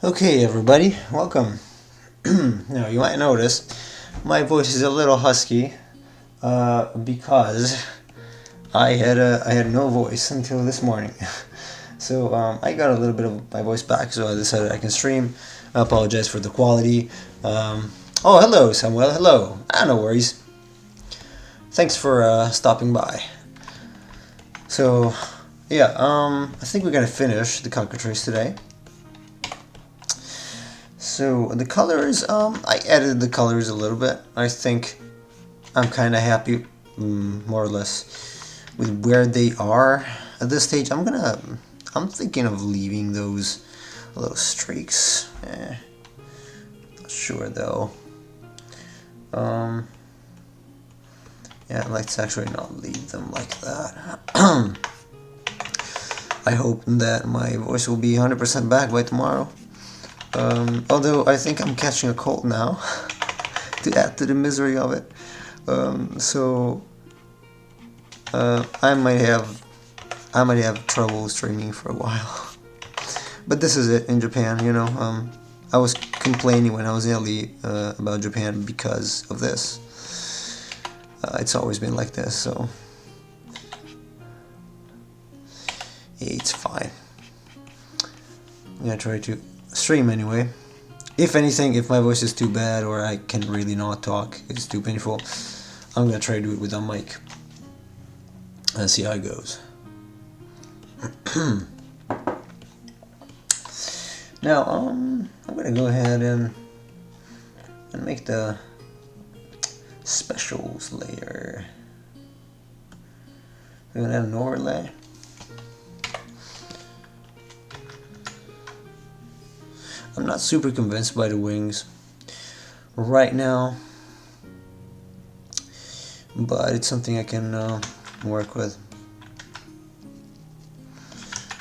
Okay, everybody, welcome. Now, you might notice my voice is a little husky because I had no voice until this morning. So I got a little bit of my voice back, so I decided I can stream. I apologize for the quality. Oh, hello, Samuel. Hello. No worries. Thanks for stopping by. So, yeah, I think we're gonna finish the Cockatrice today. So the colors, I edited the colors a little bit. I think I'm kind of happy, more or less, with where they are at this stage. I'm thinking of leaving those little streaks. Not sure though. Yeah, let's actually not leave them like that. I hope that my voice will be 100% back by tomorrow. Although I think I'm catching a cold now to add to the misery of it. So I might have trouble streaming for a while. But this is it in Japan, you know. I was complaining when I was in Italy about Japan because of this. It's always been like this, so it's fine. I'm gonna try to stream anyway. If anything, if my voice is too bad or I can really not talk, it's too painful, I'm gonna try to do it with a mic and see how it goes. Now, I'm gonna go ahead and make the specials layer. I'm gonna add an overlay. I'm not super convinced by the wings right now, but it's something I can work with,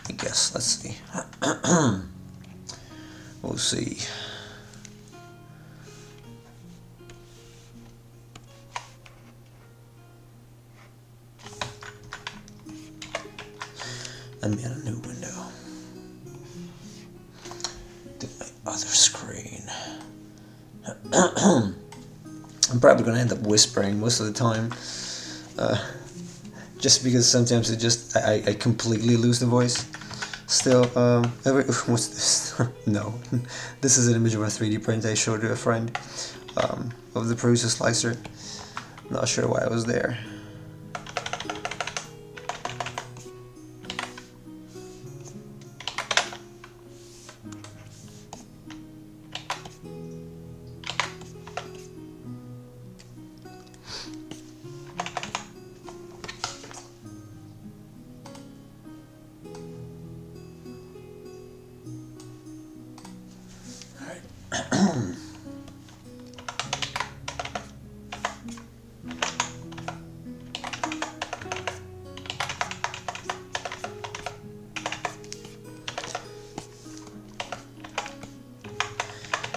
I guess. Let's see. We'll see. Let me add a new window. Other screen. I'm probably gonna end up whispering most of the time, just because sometimes I completely lose the voice. Still, what's this? No, this is an image of a 3D print I showed to a friend of the producer slicer. Not sure why I was there.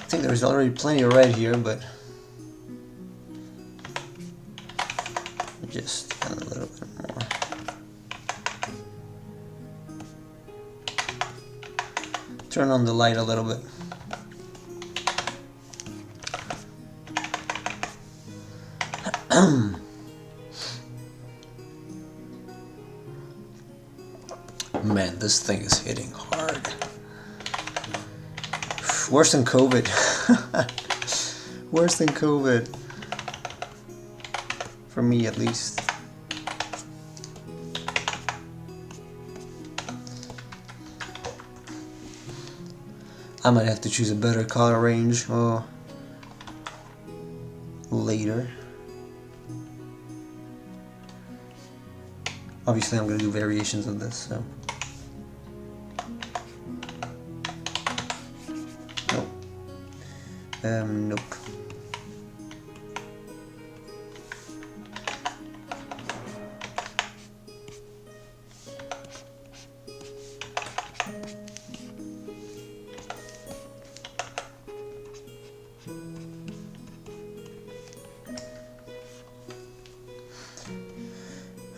I think there's already plenty of red here, but just add a little bit more. Turn on the light a little bit. Man, this thing is hitting hard. Worse than COVID. Worse than COVID. For me, at least. I might have to choose a better color range later. Obviously, I'm going to do variations of this, so. Nope.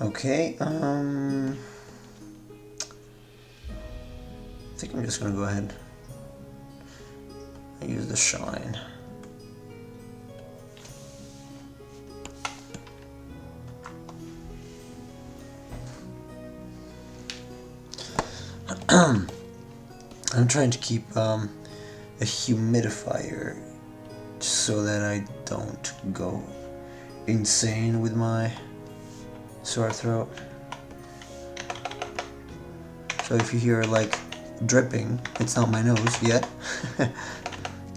Okay, I think I'm just gonna go ahead I use the shine. I'm trying to keep a humidifier so that I don't go insane with my sore throat. So if you hear like dripping, it's not my nose yet.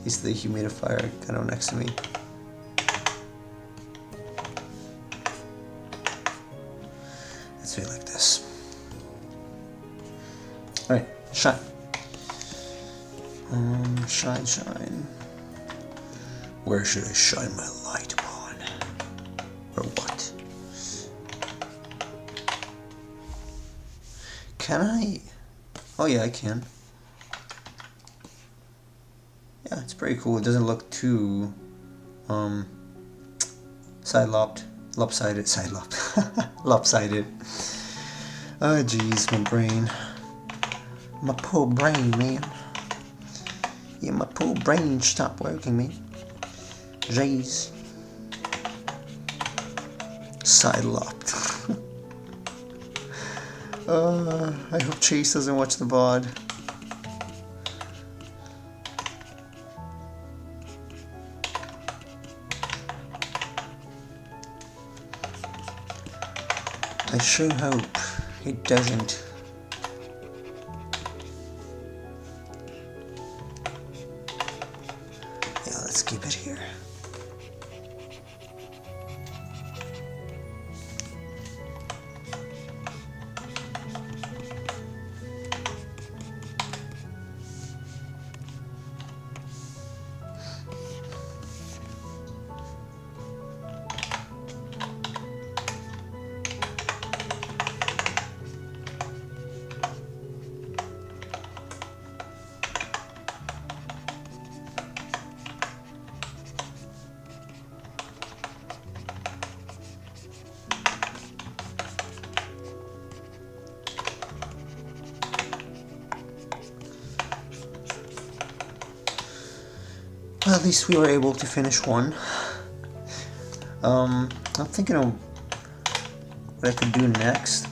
It's the humidifier kind of next to me. Let's do it like this. Alright, shine. Shine, shine. Where should I shine my light upon? Or what? Can I? Oh yeah, I can. Yeah, it's pretty cool. It doesn't look too lopsided. Lopsided. Oh jeez, my brain. My poor brain, man. Yeah, my poor brain stopped working, man. Jeez. Side-lopped. I hope Chase doesn't watch the VOD. I sure hope it doesn't. Yeah, let's keep it here. Well, at least we were able to finish one. I'm thinking of what I could do next.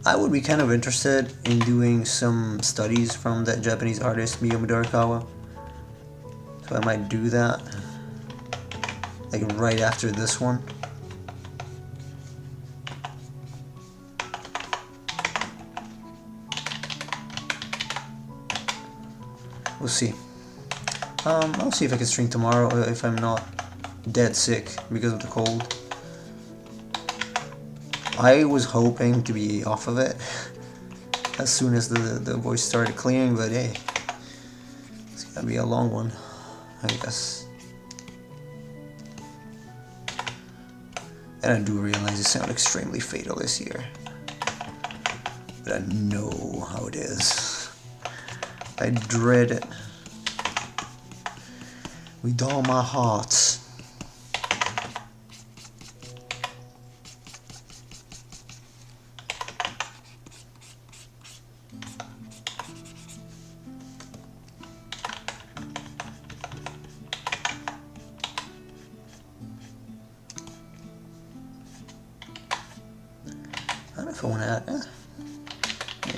I would be kind of interested in doing some studies from that Japanese artist Miyo Midorikawa. So I might do that, like right after this one. We'll see. I'll see if I can stream tomorrow if I'm not dead sick because of the cold. I was hoping to be off of it as soon as the voice started clearing, but hey, it's gonna be a long one, I guess. And I do realize it sounds extremely fatal this year, but I know how it is. I dread it with all my heart. I don't know if I want to add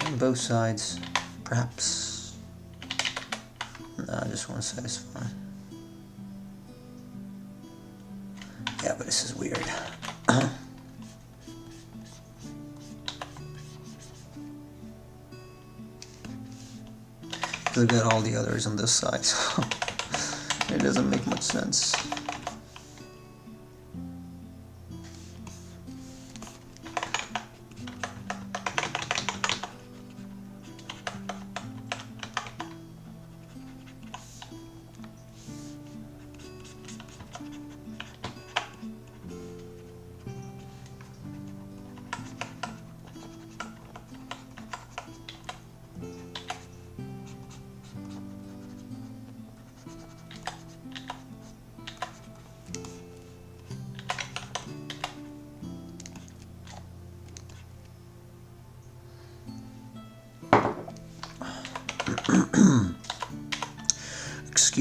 on both sides, perhaps. No, I just want to satisfy. Yeah, but this is weird. Because I've got all the others on this side, so it doesn't make much sense.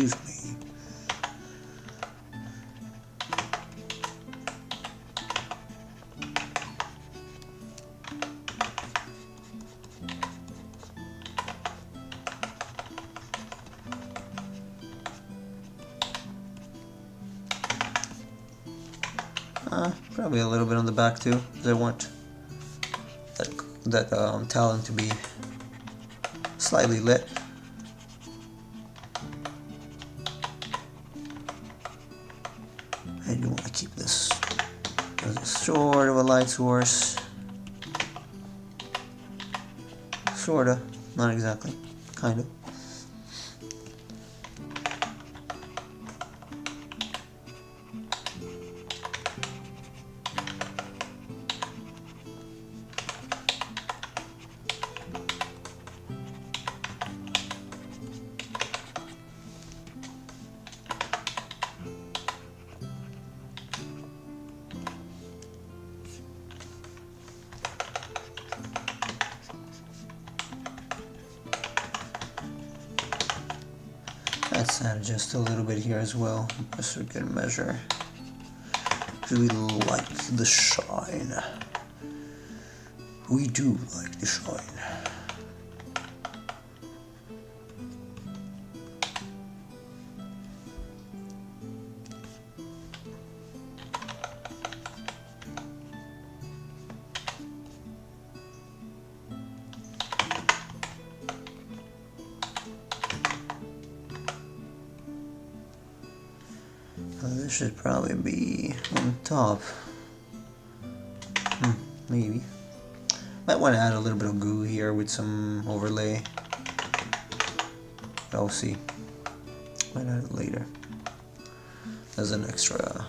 Excuse me. Probably a little bit on the back too, because I want that talon to be slightly lit. I do want to keep this as a sort of a light source. Sorta, not exactly, kind of. Let's add just a little bit here as well, just for good measure. Really like the shine. We do like the shine. This should probably be on top. Maybe. Might want to add a little bit of goo here with some overlay. I'll see. Might add it later. As an extra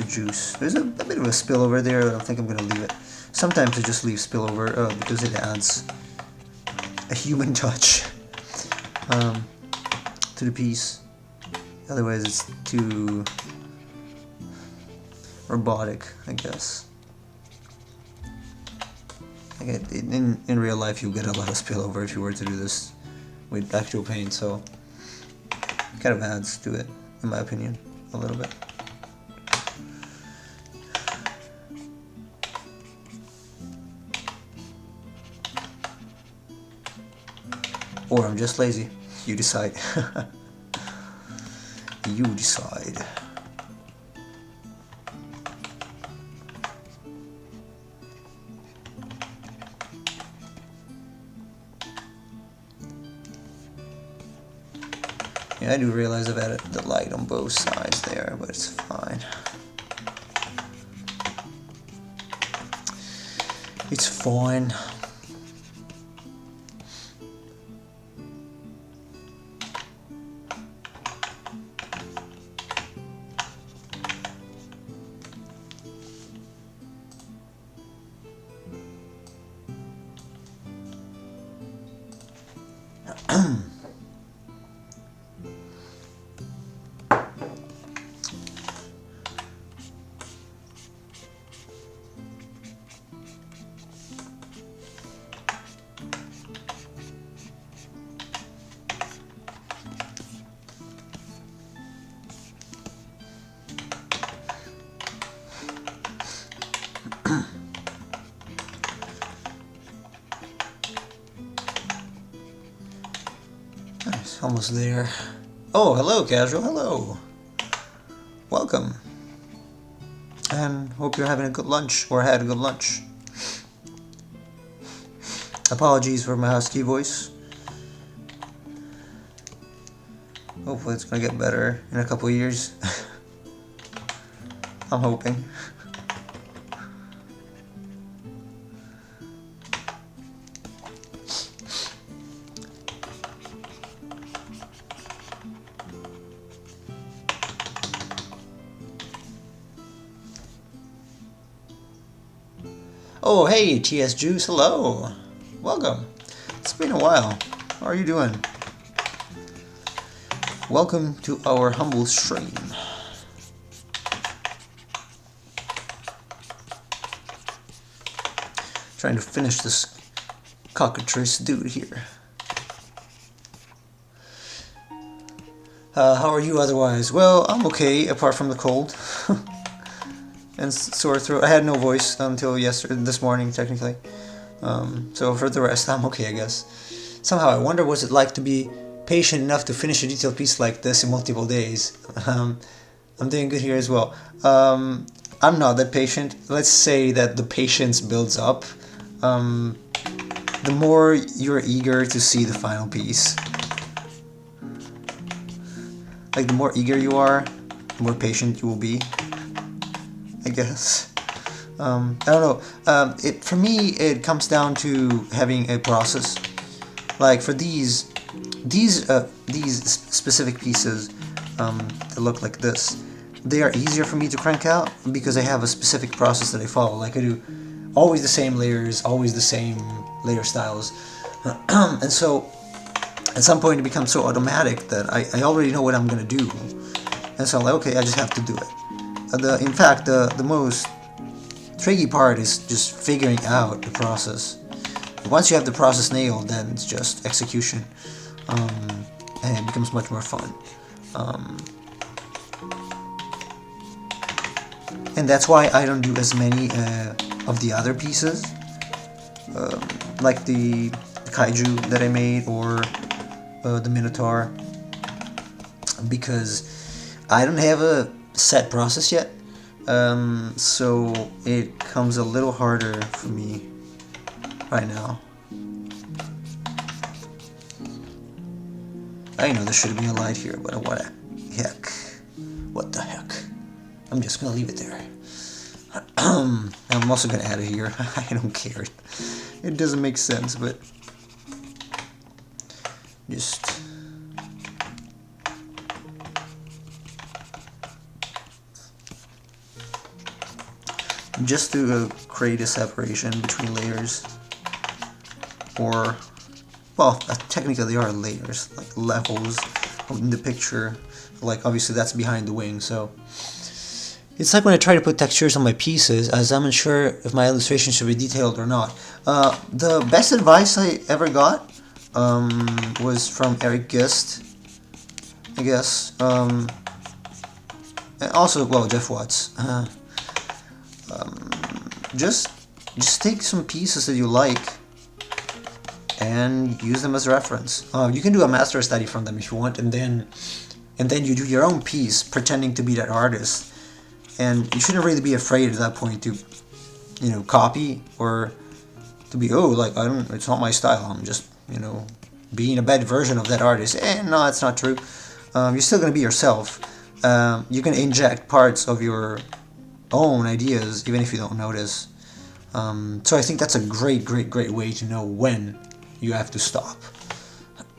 juice. There's a bit of a spillover there. I don't think I'm gonna leave it. Sometimes I just leave spillover because it adds a human touch to the piece. Otherwise it's too robotic, I guess. Like in real life you get a lot of spillover if you were to do this with actual paint, so it kind of adds to it, in my opinion, a little bit. Or I'm just lazy. You decide. You decide. Yeah, I do realize I've added the light on both sides there, but it's fine. It's fine. Nice, almost there. Oh, hello, Casual. Hello. Welcome. And hope you're having a good lunch, or had a good lunch. Apologies for my husky voice. Hopefully it's gonna get better in a couple of years. I'm hoping. Oh, hey, TS Juice, hello. Welcome. It's been a while. How are you doing? Welcome to our humble stream. Trying to finish this Cockatrice dude here. How are you otherwise? Well, I'm okay, apart from the cold and sore throat. I had no voice until this morning, technically. So for the rest, I'm okay, I guess. Somehow, I wonder what's it like to be patient enough to finish a detailed piece like this in multiple days. I'm doing good here as well. I'm not that patient. Let's say that the patience builds up. The more you're eager to see the final piece. Like, the more eager you are, the more patient you will be, I guess. I don't know. For me, it comes down to having a process. Like, for these specific pieces that look like this, they are easier for me to crank out because I have a specific process that I follow. Like, I do always the same layers, always the same layer styles. And so, at some point, it becomes so automatic that I already know what I'm going to do. And so I'm like, okay, I just have to do it. In fact, the most tricky part is just figuring out the process. Once you have the process nailed, then it's just execution. And it becomes much more fun. And that's why I don't do as many of the other pieces. Like the kaiju that I made, or the Minotaur, because I don't have a set process yet, so it comes a little harder for me right now. I know there should be a light here, but what the heck, I'm just gonna leave it there. I'm also gonna add it here. I don't care, it doesn't make sense, but just to create a separation between layers, or, well, technically they are layers, like levels in the picture. Like, obviously that's behind the wing, so it's like when I try to put textures on my pieces, as I'm unsure if my illustration should be detailed or not. The best advice I ever got was from Eric Gist, I guess. And also, well, Jeff Watts. Just take some pieces that you like and use them as a reference. You can do a master study from them if you want, and then you do your own piece, pretending to be that artist. And you shouldn't really be afraid at that point to, copy, or to be, it's not my style. I'm just, being a bad version of that artist. No, that's not true. You're still going to be yourself. You can inject parts of your own ideas, even if you don't notice. So I think that's a great way to know when you have to stop.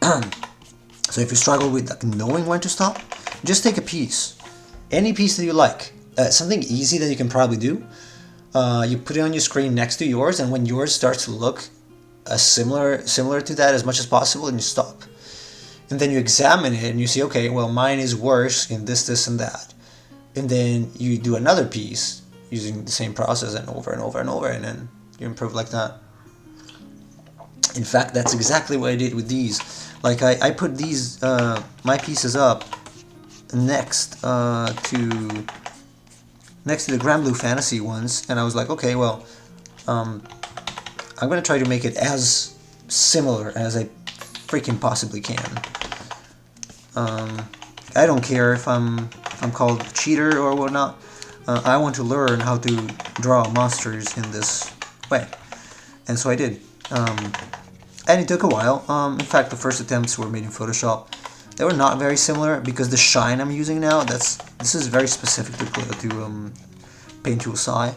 So if you struggle with knowing when to stop, just take a piece. Any piece that you like. Something easy that you can probably do. You put it on your screen next to yours, and when yours starts to look similar to that as much as possible, and you stop. And then you examine it and you see, okay, well, mine is worse in this, and that. And then you do another piece using the same process, and over, and then you improve like that. In fact, that's exactly what I did with these. Like, I put these, my pieces up next to the Grand Blue Fantasy ones, and I was like, okay, well, I'm going to try to make it as similar as I freaking possibly can. I don't care if I'm called a cheater or whatnot. I want to learn how to draw monsters in this way, and so I did. And it took a while. In fact, the first attempts were made in Photoshop. They were not very similar because the shine I'm using now, this is very specific to Paint Tool Psi.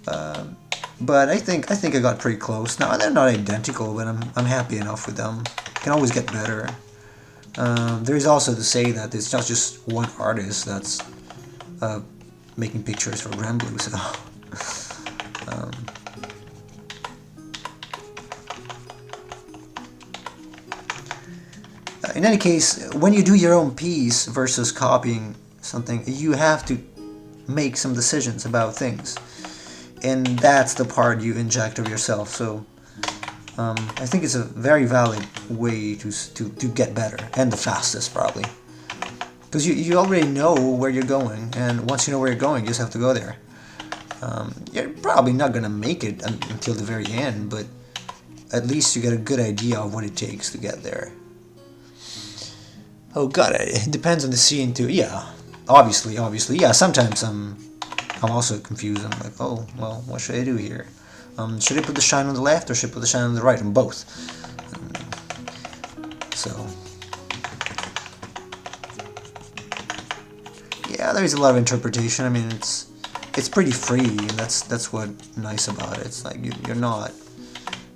But I think I got pretty close. Now they're not identical, but I'm happy enough with them. Can always get better. There is also to say that it's not just one artist that's making pictures for Grand Blue. So in any case, when you do your own piece versus copying something, you have to make some decisions about things, and that's the part you inject of yourself. So I think it's a very valid way to get better, and the fastest probably. because you already know where you're going, and once you know where you're going, you just have to go there. You're probably not gonna make it until the very end, but at least you get a good idea of what it takes to get there. Oh god, it depends on the scene too. Yeah, obviously. Yeah, sometimes I'm also confused. I'm like, oh well, what should I do here? Should I put the shine on the left or should I put the shine on the right? On both. So yeah, there's a lot of interpretation. I mean, it's pretty free, and that's what's nice about it. It's like you're not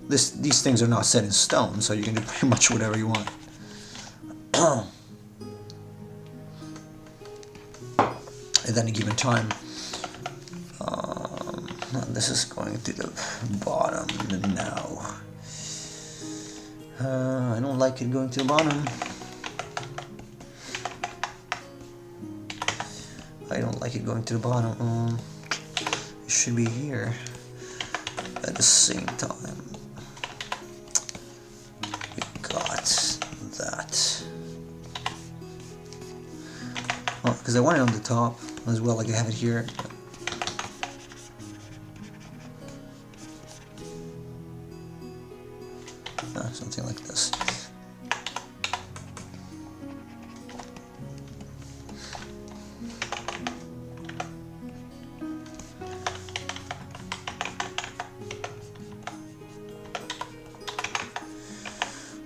these things are not set in stone, so you can do pretty much whatever you want. At any given time. This is going to the bottom now. I don't like it going to the bottom. I don't like it going to the bottom. It should be here at the same time. We got that. Oh, because I want it on the top as well, like I have it here. Something like this.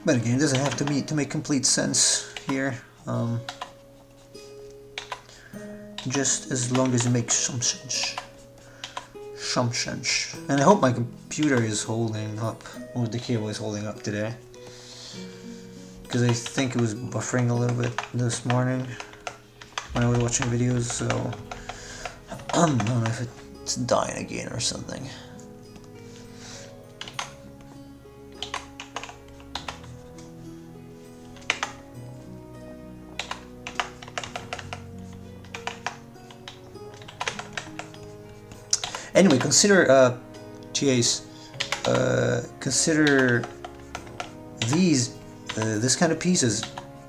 But again, it doesn't have to make complete sense here. Just as long as it makes some sense. And I hope my computer is holding up, or the cable is holding up today, because I think it was buffering a little bit this morning when I was watching videos, so I don't know if it's dying again or something. Anyway, consider TAs. Consider these this kind of pieces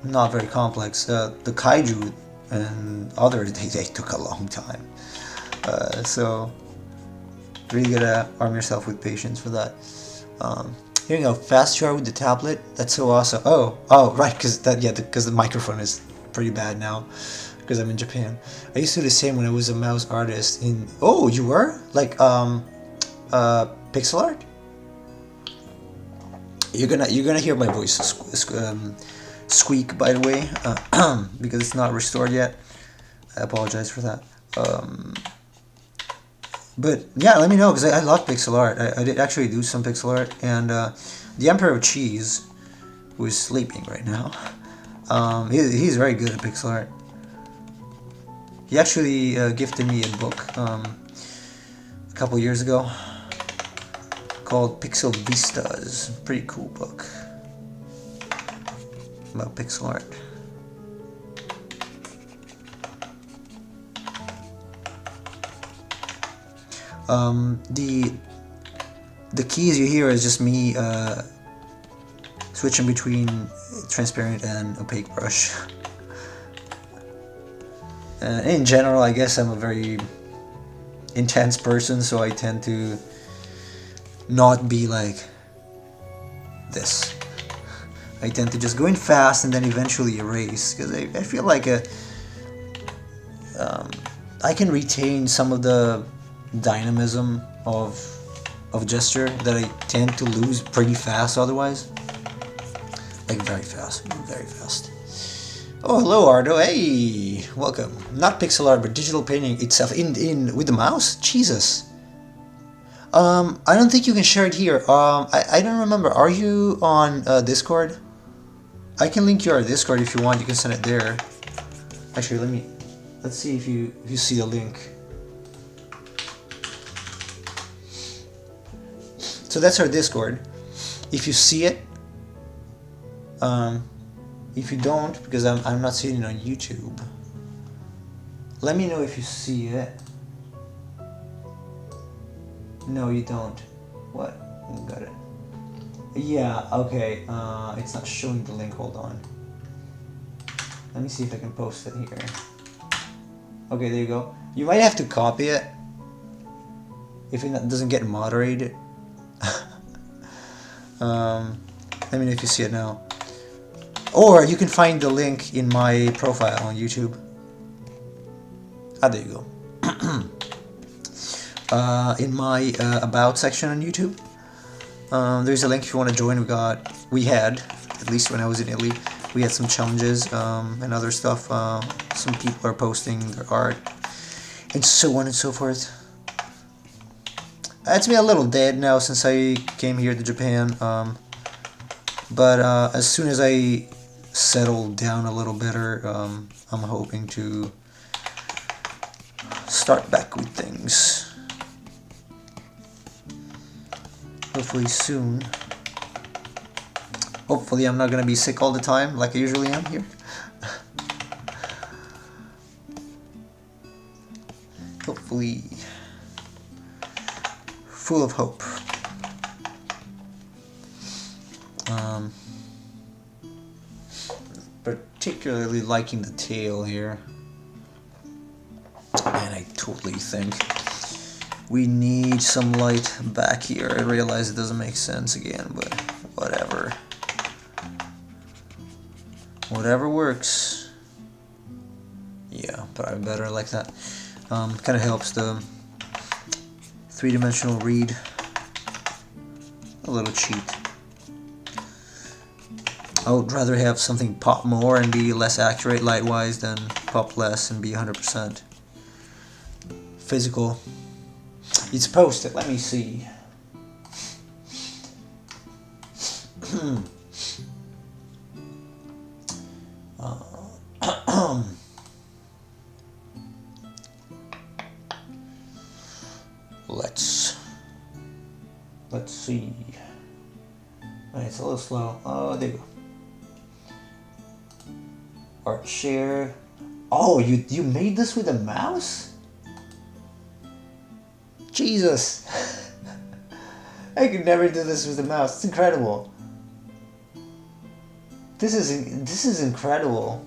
not very complex. The kaiju and others they took a long time. So really gotta arm yourself with patience for that. Here you go, fast shower with the tablet. That's so awesome. Oh, right, because the microphone is pretty bad now. Because I'm in Japan. I used to do the same when I was a mouse artist in... Oh, you were? Like, pixel art? You're gonna hear my voice squeak, by the way, because it's not restored yet. I apologize for that. But yeah, let me know, because I love pixel art. I did actually do some pixel art, and the Emperor of Cheese, who is sleeping right now, he's very good at pixel art. He actually gifted me a book a couple years ago called Pixel Vistas. Pretty cool book about pixel art. The keys you hear is just me switching between transparent and opaque brush. In general, I guess I'm a very intense person, so I tend to not be like this. I tend to just go in fast and then eventually erase, because I feel like I can retain some of the dynamism of gesture that I tend to lose pretty fast otherwise. Like very fast. Oh, hello, Ardo. Hey, welcome. Not pixel art, but digital painting itself in with the mouse. Jesus. I don't think you can share it here. I don't remember. Are you on Discord? I can link your Discord if you want. You can send it there. Actually, let's see if you see the link. So that's our Discord. If you see it, if you don't, because I'm not seeing it on YouTube, let me know if you see it. No, you don't. What? Got it. Yeah, okay. It's not showing the link. Hold on. Let me see if I can post it here. Okay, there you go. You might have to copy it if it doesn't get moderated. Let me know if you see it now. Or you can find the link in my profile on YouTube. Ah, there you go. In my about section on YouTube, there's a link if you want to join. We had, at least when I was in Italy, we had some challenges and other stuff. Some people are posting their art and so on and so forth. It's been a little dead now since I came here to Japan, but as soon as I settle down a little better, I'm hoping to start back with things. Hopefully soon. Hopefully I'm not gonna be sick all the time like I usually am here. Hopefully full of hope. Particularly liking the tail here. And I totally think we need some light back here. I realize it doesn't make sense again, but whatever. Whatever works. Yeah, probably better like that. Kind of helps the three-dimensional read a little cheat. I would rather have something pop more and be less accurate light-wise than pop less and be 100% physical. It's posted. Let me see. Let's see. It's a little slow. Oh, there you go. Art share. Oh, you made this with a mouse? Jesus. I could never do this with a mouse. It's incredible. This is incredible.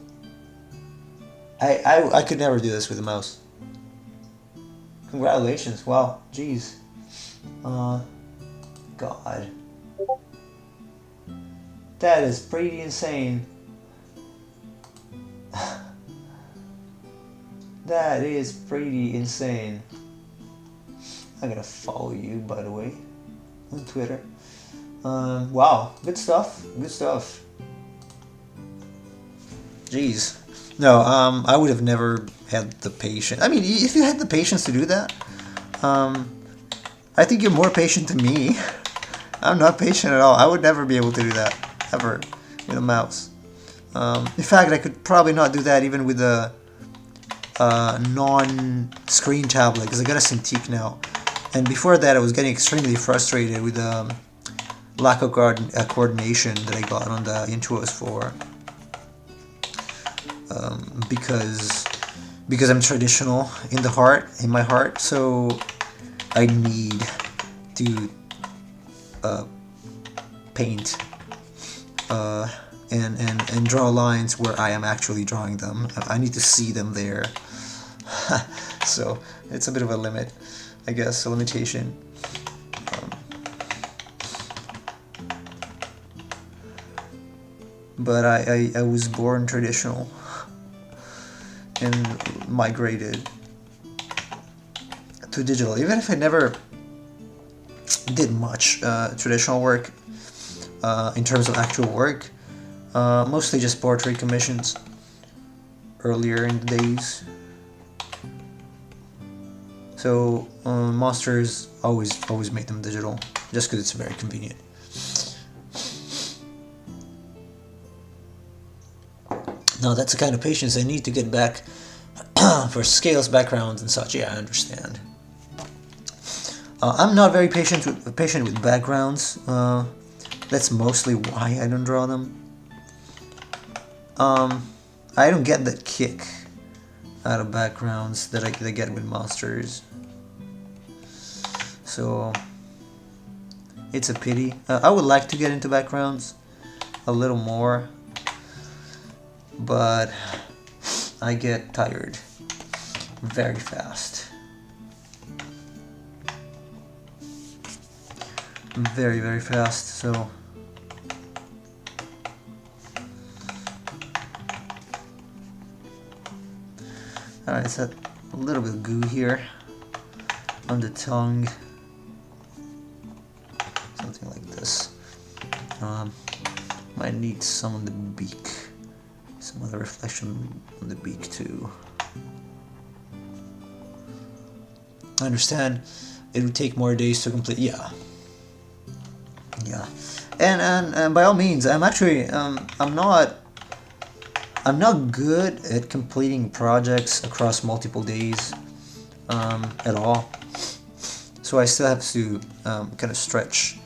I could never do this with a mouse. Congratulations. Wow. Jeez. God. That is pretty insane. That is pretty insane. I'm gonna follow you, by the way, on Twitter. Wow, good stuff. Good stuff. Jeez. No, I would have never had the patience. I mean, if you had the patience to do that, I think you're more patient than me. I'm not patient at all. I would never be able to do that, ever, with a mouse. In fact, I could probably not do that even with a non-screen tablet, because I got a Cintiq now. And before that, I was getting extremely frustrated with the lack of coordination that I got on the Intuos 4. Because I'm traditional in my heart, so I need to paint and draw lines where I am actually drawing them. I need to see them there. So it's a bit of a limit, I guess, a limitation. But I was born traditional and migrated to digital. Even if I never did much traditional work in terms of actual work, mostly just portrait commissions earlier in the days. So monsters always make them digital, just because it's very convenient. Now that's the kind of patience I need to get back for scales, backgrounds, and such. Yeah, I understand. I'm not very patient with backgrounds. That's mostly why I don't draw them. I don't get that kick out of backgrounds that I get with monsters. So it's a pity. I would like to get into backgrounds a little more, but I get tired very fast. Very, very fast, so alright, it's a little bit of goo here on the tongue. Something like this. Might need some on the beak. Some other reflection on the beak too. I understand it would take more days to complete. Yeah. And by all means, I'm actually I'm not good at completing projects across multiple days at all. So I still have to kind of stretch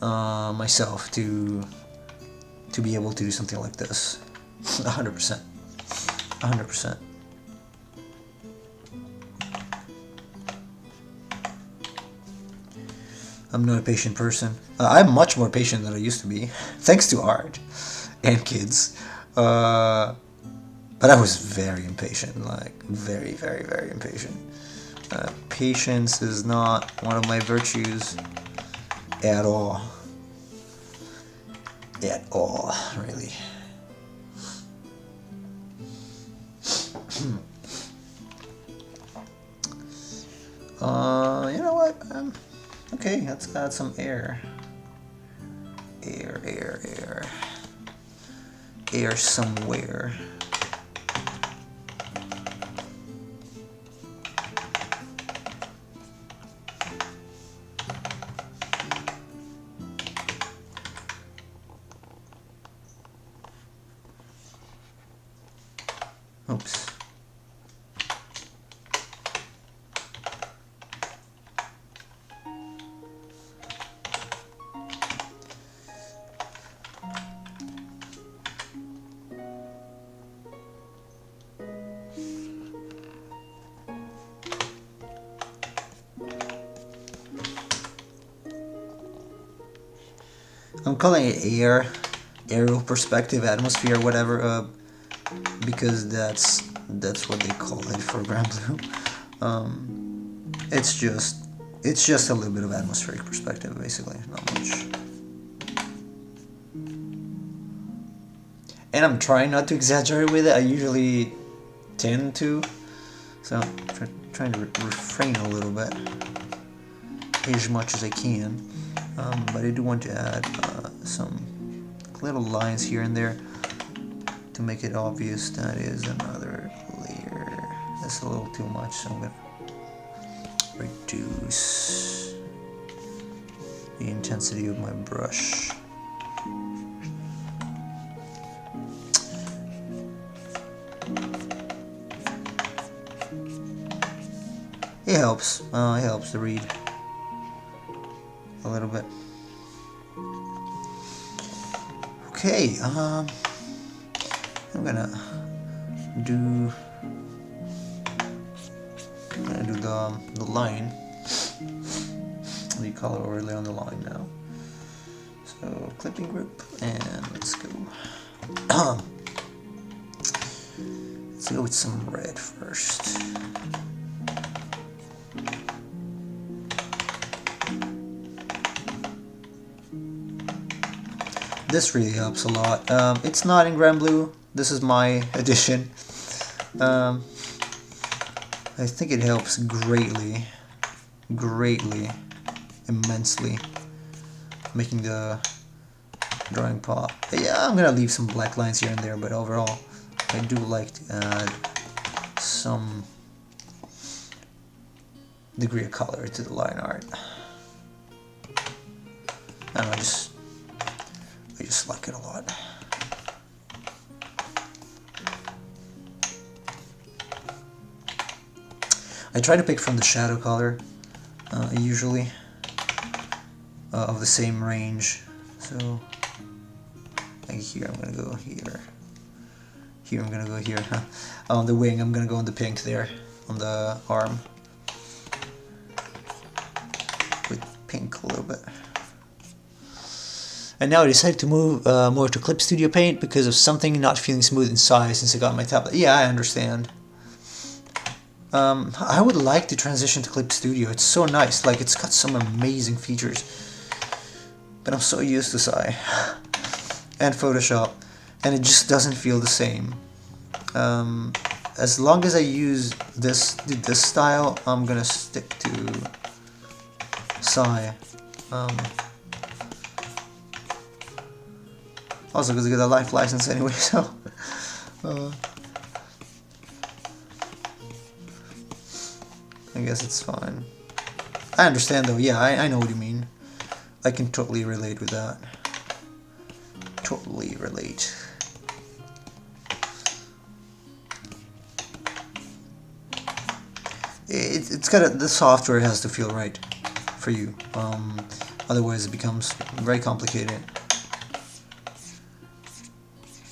myself to be able to do something like this. 100%. 100%. I'm not a patient person. I'm much more patient than I used to be, thanks to art and kids. But I was very impatient, like very, very, very impatient. Patience is not one of my virtues at all. At all, really. You know what? Okay, let's add some air. Air somewhere. Oops. I'm calling it aerial perspective, atmosphere, whatever, because that's what they call it for Granblue. It's just a little bit of atmospheric perspective, basically, not much. And I'm trying not to exaggerate with it. I usually tend to, so I'm trying to refrain a little bit, as much as I can. But I do want to add some little lines here and there to make it obvious that is another layer. That's a little too much, so I'm going to reduce the intensity of my brush. It helps to read a little bit. Okay, I'm gonna do the line, the color overlay on the line now. So clipping group, and let's go. Let's go with some red first. This really helps a lot. It's not in Granblue. This is my edition. I think it helps greatly, immensely, making the drawing pop. Yeah, I'm gonna leave some black lines here and there, but overall, I do like to add some degree of color to the line art. I don't know, I just like it a lot. I try to pick from the shadow color, usually, of the same range. So, like here I'm gonna go here. Here I'm gonna go here. On the wing I'm gonna go on the pink there, on the arm. With pink a little bit. And now I decided to move more to Clip Studio Paint because of something not feeling smooth inside since I got my tablet. Yeah, I understand. I would like to transition to Clip Studio. It's so nice. Like, it's got some amazing features. But I'm so used to Sai and Photoshop, and it just doesn't feel the same. As long as I use this style, I'm gonna stick to Sai. Also, because I get a life license anyway, so. I guess it's fine. I understand though, yeah, I know what you mean. I can totally relate with that. Totally relate. It's gotta, the software has to feel right for you. Otherwise it becomes very complicated.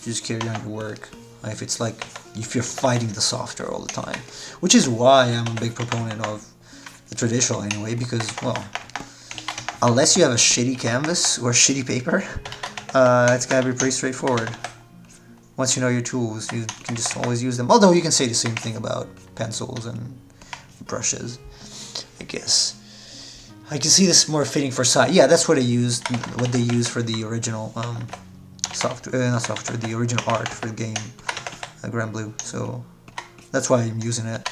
Just carry on your work. If it's like, if you're fighting the software all the time. Which is why I'm a big proponent of the traditional anyway, because, well, unless you have a shitty canvas or shitty paper, it's gonna be pretty straightforward. Once you know your tools, you can just always use them. Although you can say the same thing about pencils and brushes, I guess. I can see this more fitting for Sai. Yeah, that's what they used for the original software, not software, the original art for the game, Grand Blue. So that's why I'm using it.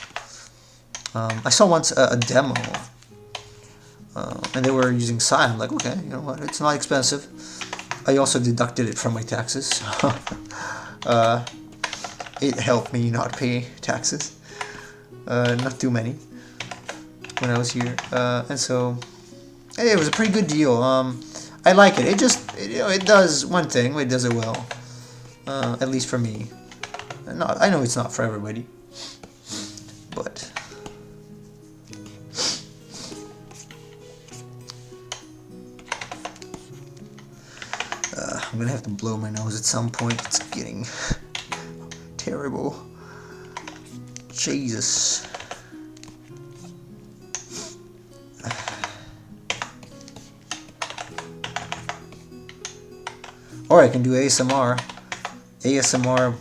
I saw once a demo, and they were using Sai. I'm like, okay, you know what? It's not expensive. I also deducted it from my taxes. It helped me not pay taxes, not too many, when I was here, and so hey, it was a pretty good deal. I like it. It just, it does one thing. It does it well, at least for me. I know it's not for everybody, but I'm gonna have to blow my nose at some point. It's getting terrible. Jesus. Or I can do ASMR. ASMR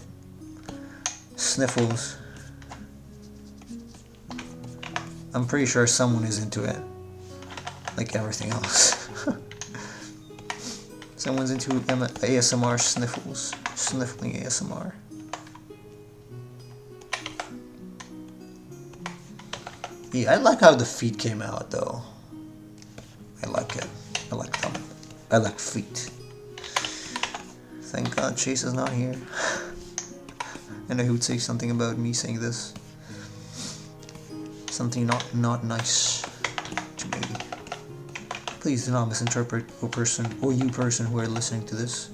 sniffles. I'm pretty sure someone is into it. Like everything else. Someone's into ASMR sniffles. Sniffling ASMR. Yeah, I like how the feet came out though. I like it. I like them. I like feet. Thank God Chase is not here. And he would say something about me saying this. Something not nice to me. Please do not misinterpret you person who are listening to this.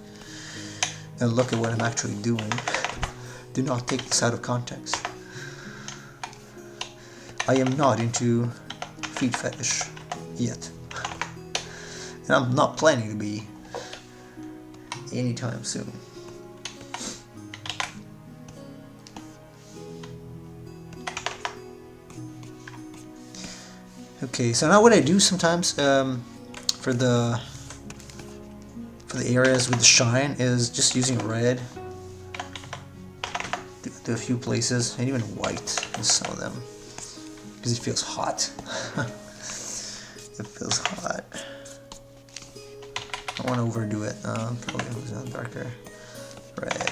And look at what I'm actually doing. Do not take this out of context. I am not into feet fetish yet. And I'm not planning to be anytime soon. Okay, so now what I do sometimes for the areas with the shine is just using red to a few places, and even white in some of them, because it feels hot. It feels hot. I don't want to overdo it. Probably use a darker red.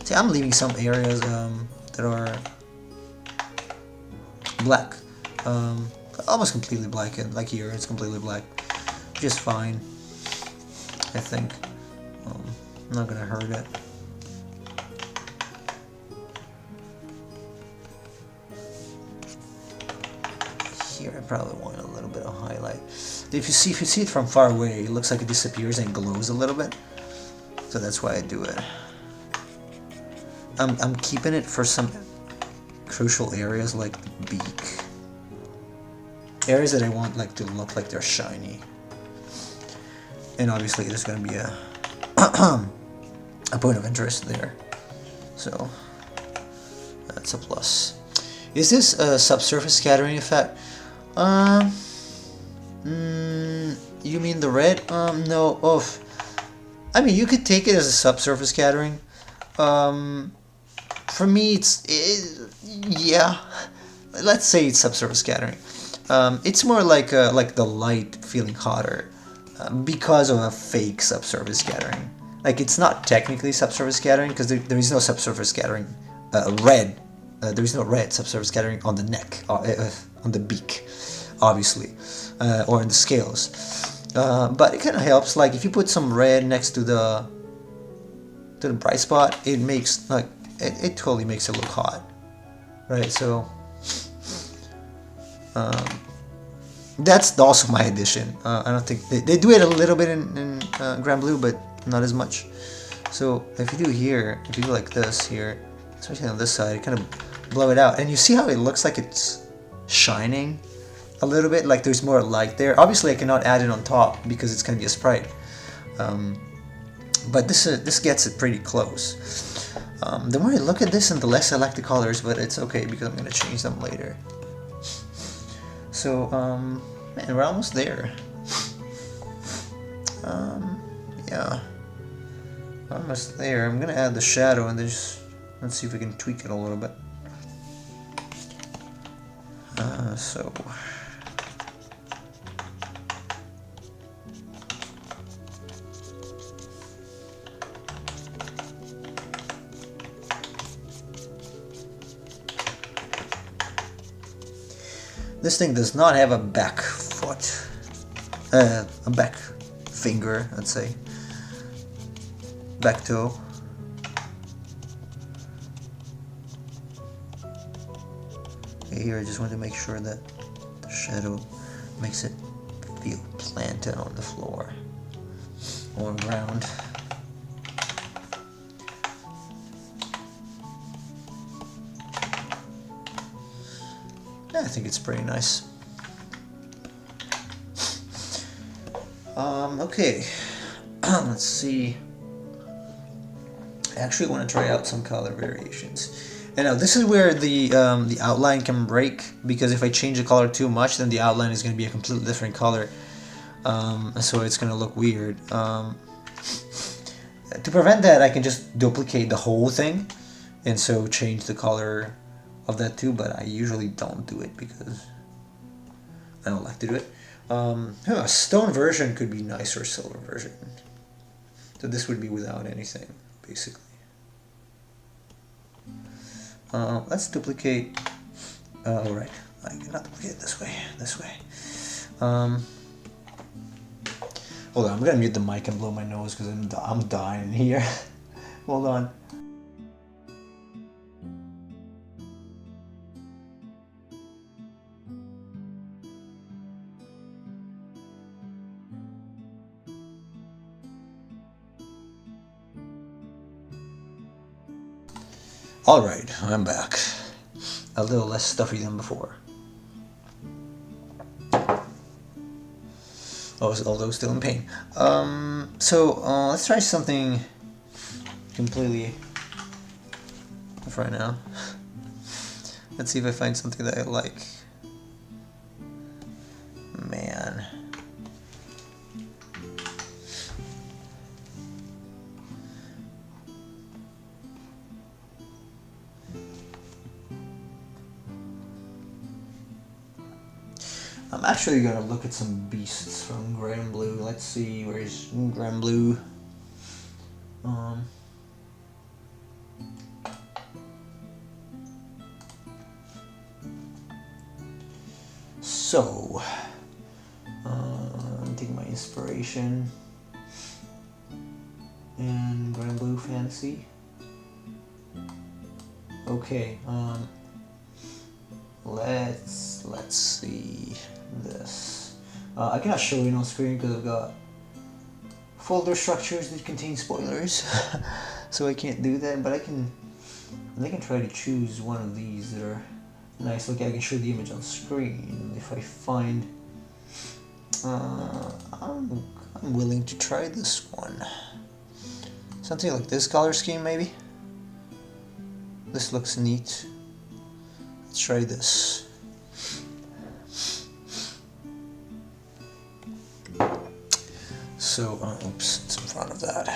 See, I'm leaving some areas that are black, almost completely black. And like here, it's completely black, just fine. I think I'm not gonna hurt it. Here, I probably want a little bit of highlight. If you see it from far away, it looks like it disappears and glows a little bit. So that's why I do it. I'm keeping it for some crucial areas like the beak. Areas that I want like to look like they're shiny. And obviously there's going to be a a point of interest there. So that's a plus. Is this a subsurface scattering effect? You mean the red? No. Oh, I mean, you could take it as a subsurface scattering. For me, yeah. Let's say it's subsurface scattering. It's more like the light feeling hotter because of a fake subsurface scattering. Like, it's not technically subsurface scattering because there is no subsurface scattering red. There is no red subsurface scattering on the neck, on the beak, obviously, or in the scales. But it kind of helps. Like, if you put some red next to the bright spot, it makes like it totally makes it look hot, right? So that's also my addition. I don't think they do it a little bit in Grand Blue, but not as much. So if you do here, if you do like this here, especially on this side, you kind of blow it out, and you see how it looks like it's shining a little bit, like there's more light there. Obviously I cannot add it on top because it's going to be a sprite, but this gets it pretty close. The more I look at this and the less I like the colors, but it's okay because I'm going to change them later. So man, we're almost there. Yeah, almost there. I'm going to add the shadow and then just let's see if we can tweak it a little bit. So this thing does not have a back foot, a back finger, let's say, back toe. Here I just want to make sure that the shadow makes it feel planted on the floor or ground. Yeah, I think it's pretty nice. Okay, let's see. I actually want to try out some color variations. And now this is where the outline can break, because if I change the color too much, then the outline is going to be a completely different color. So it's going to look weird. To prevent that, I can just duplicate the whole thing, and so change the color of that too, but I usually don't do it because I don't like to do it. A stone version could be nice, or silver version. So this would be without anything, basically. Let's duplicate. Alright, I cannot duplicate it this way. Hold on, I'm gonna mute the mic and blow my nose because I'm dying here. Hold on. Alright, I'm back. A little less stuffy than before. Although still in pain. Let's try something completely different now. Let's see if I find something that I like. Man. I'm actually gonna look at some beasts from Grand Blue. Let's see, where's Grand Blue? So, take my inspiration in Grand Blue Fantasy. Okay, let's see this. I cannot show it on screen because I've got folder structures that contain spoilers, so I can't do that. But I can try to choose one of these that are nice. Like I can show the image on screen if I find. I'm willing to try this one. Something like this color scheme, maybe. This looks neat. Let's try this. So, oops, it's in front of that.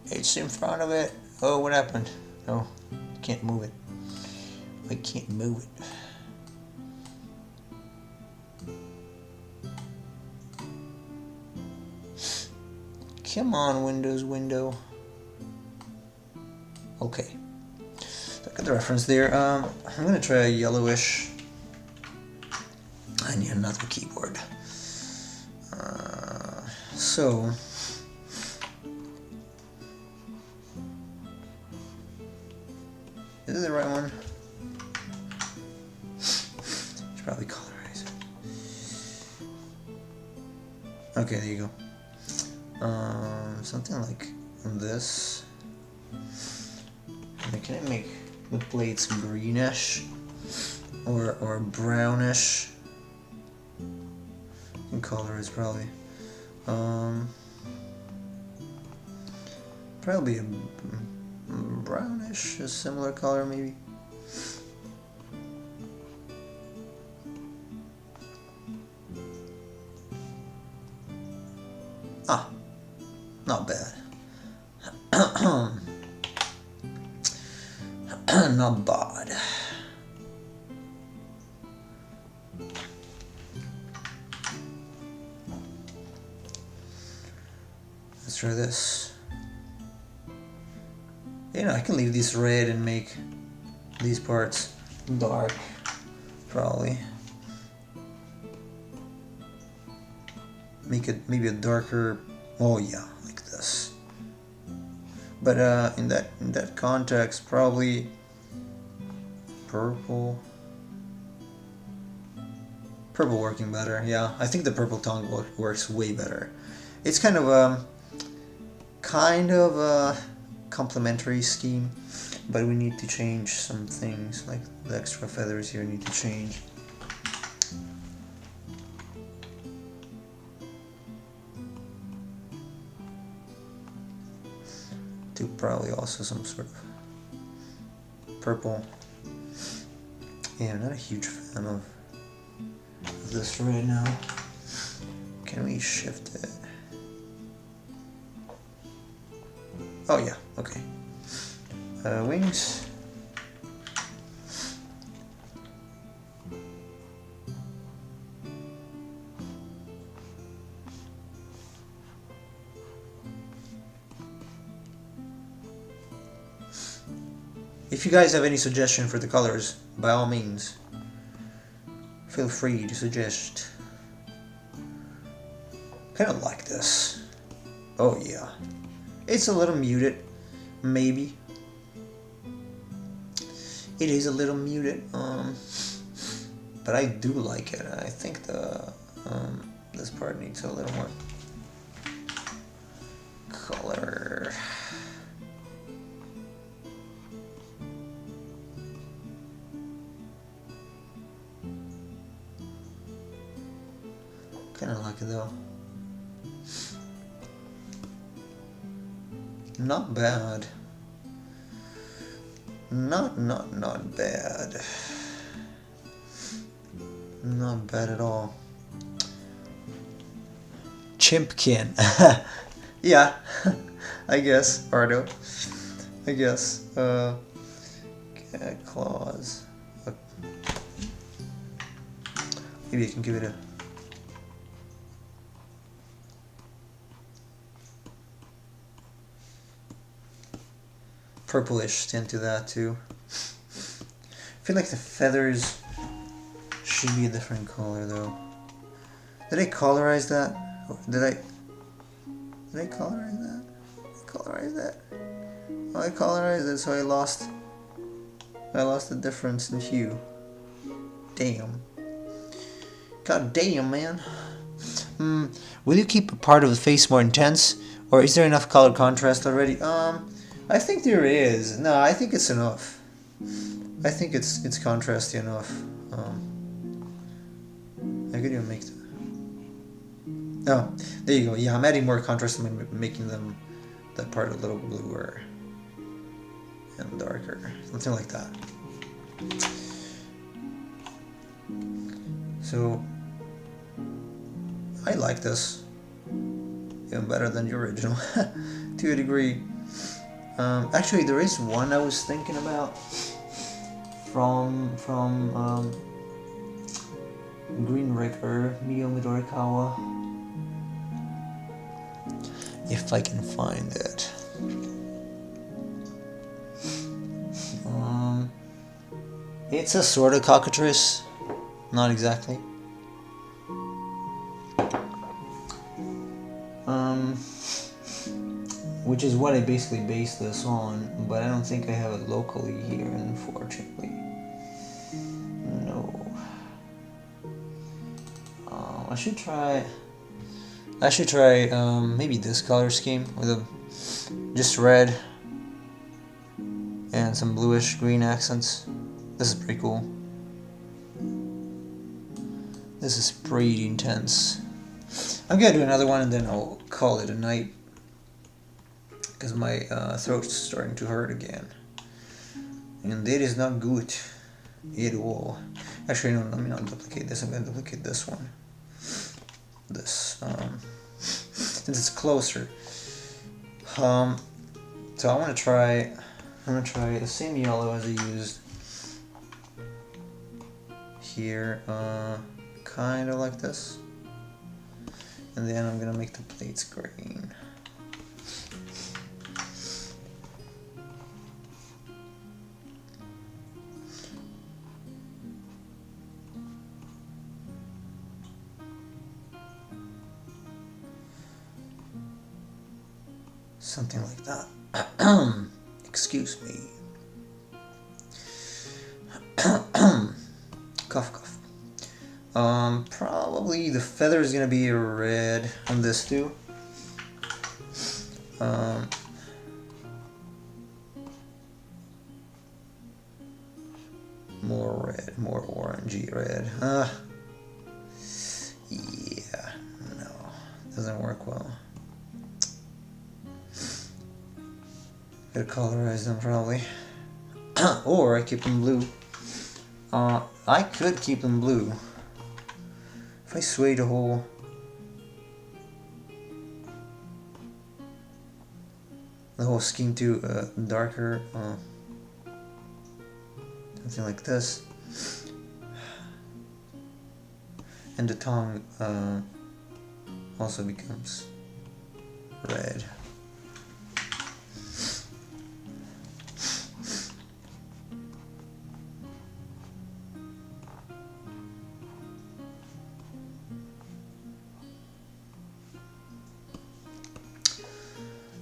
It's in front of it. Oh, what happened? No, I can't move it. I can't move it. Come on, Windows window. Okay. Look at the reference there. I'm gonna try a yellowish. I need another keyboard. So. Is it the right one? Should probably colorize it. Okay, there you go. Something like this. And can I make the plates greenish or brownish? In color is probably probably a brownish, a similar color maybe. Ah, not bad. Not bad. Let's try this. You know, I can leave these red and make these parts dark, probably. Make it maybe a darker. Oh yeah, like this. But in that context, probably purple. Purple working better. Yeah, I think the purple tone works way better. It's kind of a complementary scheme, but we need to change some things, like the extra feathers here need to change. Do probably also some sort of purple. Yeah, I'm not a huge fan of this right now. Can we shift it? Oh yeah, okay. Wings. If you guys have any suggestion for the colors, by all means, feel free to suggest. Kind of like this. Oh yeah. It's a little muted, maybe. It is a little muted, but I do like it. I think the this part needs a little more color. Kind of like it though. Not bad. Not bad. Not bad at all. Chimpkin. Yeah, I guess. Ardo. I guess. Cat claws. Maybe I can give it a purplish tint to that too. I feel like the feathers should be a different color though. Did I colorize that? Did I colorize that? Colorize that? Oh, I colorized it, so I lost the difference in hue. Damn. God damn, man. Will you keep a part of the face more intense, or is there enough color contrast already? I think there is. No, I think it's enough. I think it's contrasty enough. I could even make that. Oh, there you go. Yeah, I'm adding more contrast and making that part a little bluer. and darker, something like that. So I like this even better than the original to a degree. Actually, there is one I was thinking about from Green River, Mio Midorikawa. If I can find it. It's a sort of cockatrice, not exactly. Which is what I basically based this on, but I don't think I have it locally here, unfortunately. No. I should try maybe this color scheme with just red and some bluish green accents. This is pretty cool. This is pretty intense. I'm gonna do another one and then I'll call it a night, because my throat's starting to hurt again, and it is not good at all. Actually, no, let me not duplicate this. I'm gonna duplicate this one. This, since it's closer. So I'm gonna try the same yellow as I used here, kind of like this, and then I'm gonna make the plates green. Something like that. Excuse me. Cough, cough. Probably the feather is gonna be red on this too. More red, more orangey red. Yeah, no, doesn't work well. Gotta colorize them probably. Or I keep them blue. I could keep them blue if I sway the whole scheme to darker, something like this, and the tongue also becomes red.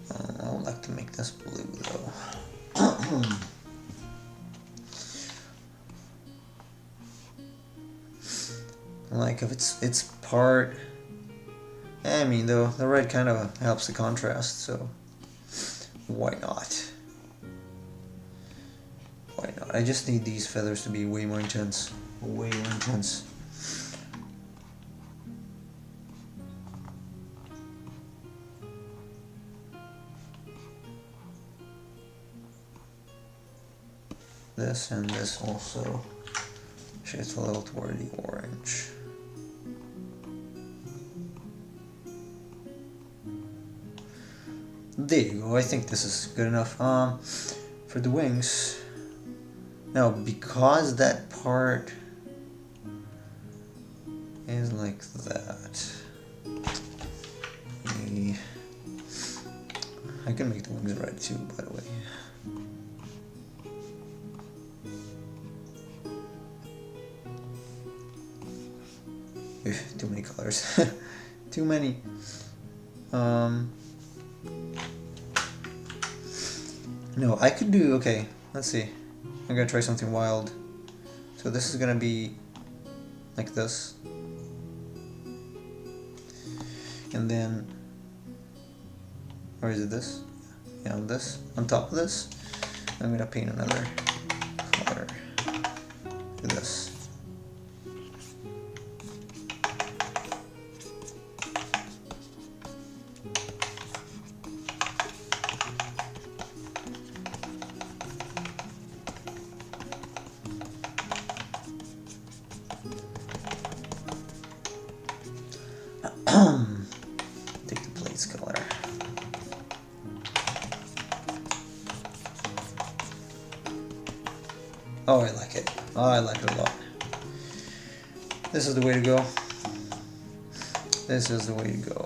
I would like to make this blue though. Like if it's part, I mean though the red kind of helps the contrast, so why not? Why not? I just need these feathers to be way more intense. Way more intense. This and this also shades a little toward the orange. There you go, I think this is good enough. For the wings, now because that part is like that, I can make the wings red too, by the way. Too many colors. Too many. No, I could do, okay, let's see. I'm gonna try something wild. So this is gonna be like this. And then, or is it this? Yeah, on this. On top of this, I'm gonna paint another color. Do this. Oh, I like it. Oh, I like it a lot. This is the way to go. This is the way to go.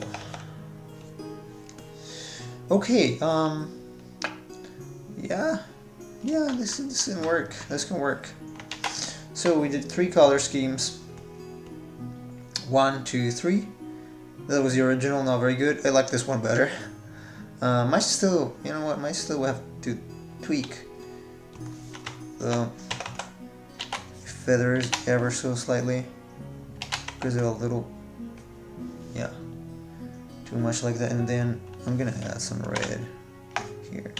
Okay, yeah, this can work. This can work. So we did 3 color schemes. 1, 2, 3. That was the original, not very good. I like this one better. Might still, you know what? Might still have to tweak the feathers ever so slightly because they're a little, yeah, too much like that. And then I'm gonna add some red here.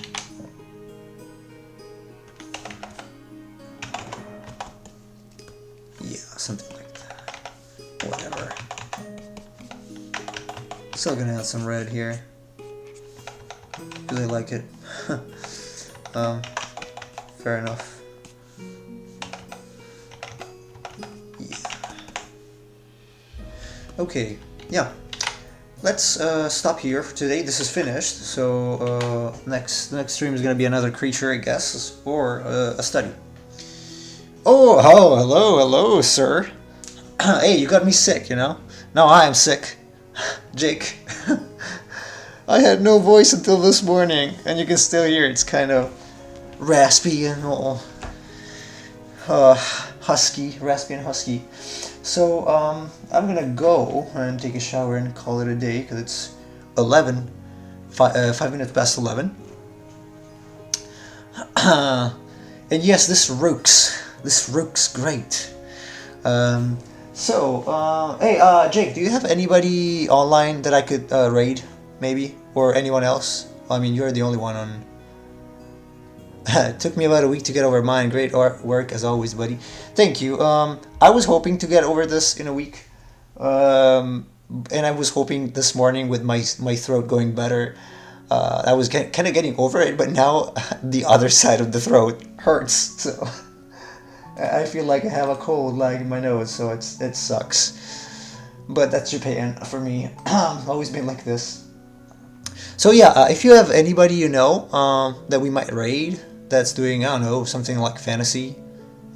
Yeah, something like that. Whatever. Still gonna add some red here because I like it. Fair enough. Yeah. Okay. Yeah. Let's stop here for today. This is finished. So next stream is gonna be another creature, I guess, or a study. Oh, hello, sir. Hey, you got me sick, you know. Now I am sick, Jake. I had no voice until this morning, and you can still hear it's kind of raspy and all husky, raspy and husky. So I'm gonna go and take a shower and call it a day because it's 5 minutes past 11. And yes, this rook's great. Hey, Jake, do you have anybody online that I could raid, maybe, or anyone else? I mean, you're the only one on. It took me about a week to get over mine. Great work as always, buddy. Thank you. I was hoping to get over this in a week, and I was hoping this morning with my throat going better. I was kind of getting over it, but now the other side of the throat hurts. So I feel like I have a cold, like in my nose. So it sucks. But that's Japan for me. Always been like this. So yeah, if you have anybody you know that we might raid that's doing, I don't know, something like fantasy,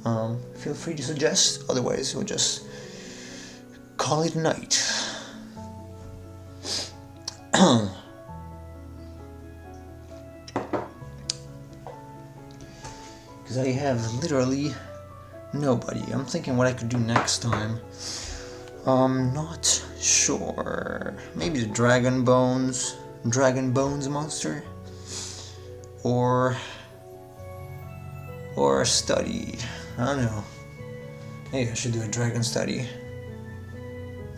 feel free to suggest. Otherwise, we'll just call it a night. Because I have literally nobody. I'm thinking what I could do next time. Not sure. Maybe the Dragon Bones monster, or a study. I don't know. Maybe I should do a dragon study.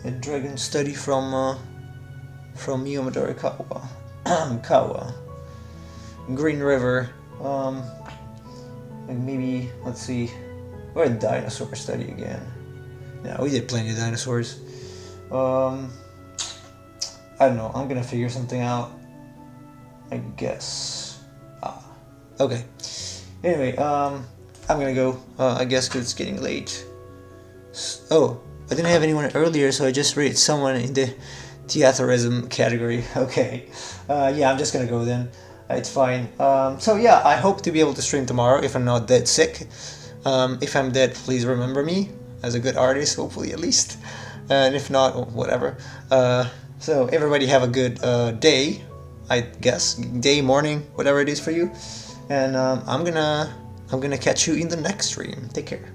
A dragon study from Yomadori Kawa. Kawa. Green River. Like maybe, let's see, or a dinosaur study again. Yeah, we did plenty of dinosaurs. I don't know. I'm gonna figure something out, I guess. Okay. Anyway, I'm gonna go. I guess because it's getting late. Oh, I didn't have anyone earlier, so I just rated someone in the theaterism category. Okay. Yeah, I'm just gonna go then. It's fine. So yeah, I hope to be able to stream tomorrow if I'm not dead sick. If I'm dead, please remember me as a good artist, hopefully at least. And if not, whatever. So everybody have a good day, I guess, day, morning, whatever it is for you. And I'm gonna catch you in the next stream. Take care.